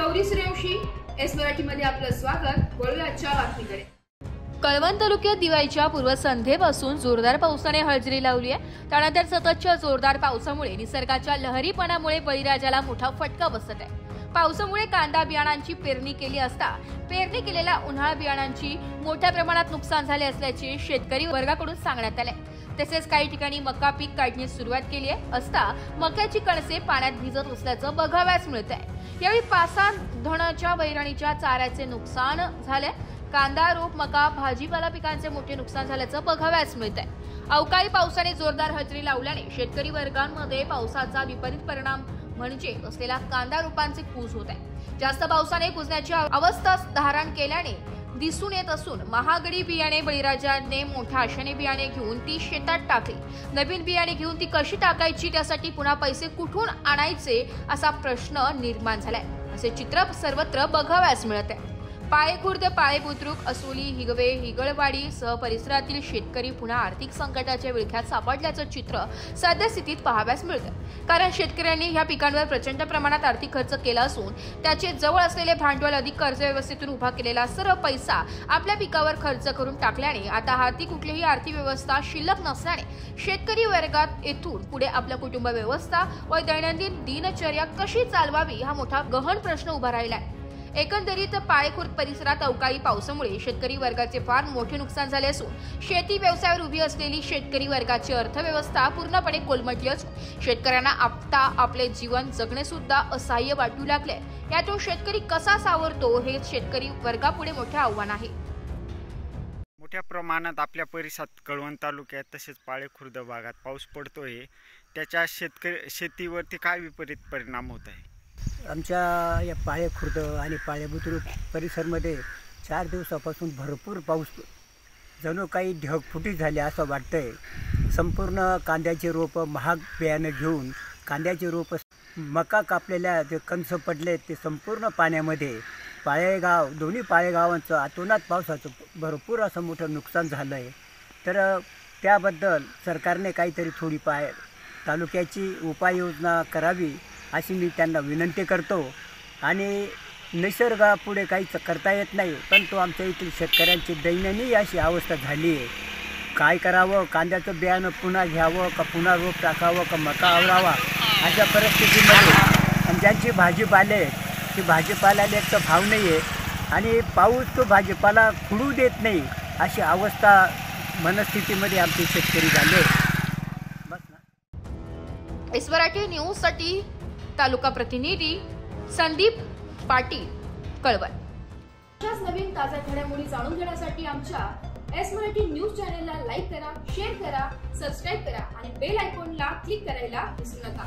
Gauri Suryavanshi S मराठीमध्ये आपलं स्वागत। वळूया आजच्या बातमीकडे। कळवण तालुक्यात दिवाळीच्या पूर्वसंध्येपासून जोरदार पावसाने हजेरी लावली आहे। त्यानंतर सततच्या जोरदार पावसामुळे निसर्गाच्या लहरीपणामुळे बळीराजाला मोठा फटका बसत आहे। पावसामुळे कांदा बियाणांची पेरणी केली असता पेरणी केलेल्या उन्हाळ बियाणांची मोठ्या प्रमाणात नुकसान झाले असल्याचे शेतकरी वर्गाकडून सांगण्यात आले। तसेच काही ठिकाणी मका पीक काढण्यास सुरुवात केली आहे असता मक्याची कणसे पाण्यात भिजत असल्याचं बघावयास मिळत आहे। यावेळी पासान धनाच्या वैरणीच्या चाऱ्याचे नुकसान झाले। कांदा रोप मका भाजीपाला पिकांचे मोठे नुकसान झाल्याचं बघावयास मिळत आहे। अवकाळी पावसाने जोरदार हजेरी लावल्याने शेतकरी वर्गांमध्ये पावसाचा विपरीत परिणाम म्हणजे असलेला कांदा रोपांचे कूज होत आहे। जास्त पावसाने कुजण्याची अवस्था धारण केल्याने दिसून येत असून महागडी बियाणे बळीराजाने मोठ्या आशेने बियाणे घेऊन ती शेतात टाकली। नवीन बियाणे घेऊन ती कशी टाकायची, त्यासाठी पुन्हा पैसे कुठून आणायचे असा प्रश्न निर्माण झालाय। असे चित्र सर्वत्र बघावयास मिळत आहे। पाळेखुर्द, पाळेबुद्रुक, असोली, हिगवे, हिगळवाडी सह परिसरातील शेतकरी पुन्हा आर्थिक संकटाच्या विळख्यात सापडल्याचं चित्र सद्यस्थितीत पाहावयास मिळतं। कारण शेतकऱ्यांनी ह्या पिकांवर प्रचंड प्रमाणात आर्थिक खर्च केला असून त्याचे जवळ असलेले भांडवल अधिक कर्ज व्यवस्थेतून उभा केलेला सर्व पैसा आपल्या पिकावर खर्च करून टाकल्याने आता हाती कुठलीही आर्थिक व्यवस्था शिल्लक नसल्याने शेतकरी वर्गात येथून पुढे आपल्या कुटुंब व्यवस्था व दैनंदिन दिनचर्या कशी चालवावी हा मोठा गहन प्रश्न उभा राहिलाय। एकंदरीत पाळेखुर्द परिसरात अवकाळी पावसामुळे शेतकरी वर्गाचे फार मोठे नुकसान झाले असून शेती व्यवसायावर उभी असलेली शेतकरी वर्गाची अर्थव्यवस्था पूर्णपणे कोलमडली असून शेतकऱ्यांना आता आपले जीवन जगणे सुद्धा असहाय्य वाटू लागले। यातून शेतकरी कसा सावरतो हे शेतकरी वर्गापुढे मोठे आव्हान आहे। मोठ्या प्रमाणात आपल्या परिसरात कळवण तालुक्यात तसेच पाळेखुर्द भागात पाऊस पडतोय, त्याच्या शेतीवरती काय विपरीत परिणाम होत आहे? आमच्या या पाळेखुर्द आणि पाळेबुद्रुक परिसरमध्ये 4 दिवसापासून भरपूर पाऊस, जणू काही ढगफुटी झाली असं वाटतंय। संपूर्ण कांद्याचे रोपं महाग बियाणं घेऊन कांद्याचे रोपं, मका कापलेल्या जे कणस पडले ते संपूर्ण पाण्यामध्ये, पाळेगाव दोन्ही पाळेगावांचं अतोनात पावसाचं भरपूर असं मोठं नुकसान झालं आहे। तर त्याबद्दल सरकारने काहीतरी थोडी तालुक्याची उपाययोजना करावी अशी मी त्यांना विनंती करतो। आणि निसर्गापुढे काहीच करता येत नाही, परंतु आमच्या येथील शेतकऱ्यांची दयनीय अशी अवस्था झाली आहे। काय करावं, कांद्याचं बियाणं पुन्हा घ्यावं का पुन्हा रोप टाकावं का मका आवरावा अशा परिस्थितीमध्ये, आणि ज्यांची भाजीपाले ती भाजीपाल्याला एक तर भाव नाही आहे आणि पाऊस तो भाजीपाला खुडू देत नाही अशी अवस्था मनस्थितीमध्ये आमचे शेतकरी झाले। बस ना। एस मराठी न्यूज साठी तालुका प्रतिनिधी संदीप पाटील, कळवण। अशाच नवीन ताज्या घडामोडी जाणून घेण्यासाठी आमच्या एस मराठी न्यूज चॅनलला लाईक करा, शेअर करा, सबस्क्राईब करा आणि बेल आयकॉनला क्लिक करायला विसरू नका।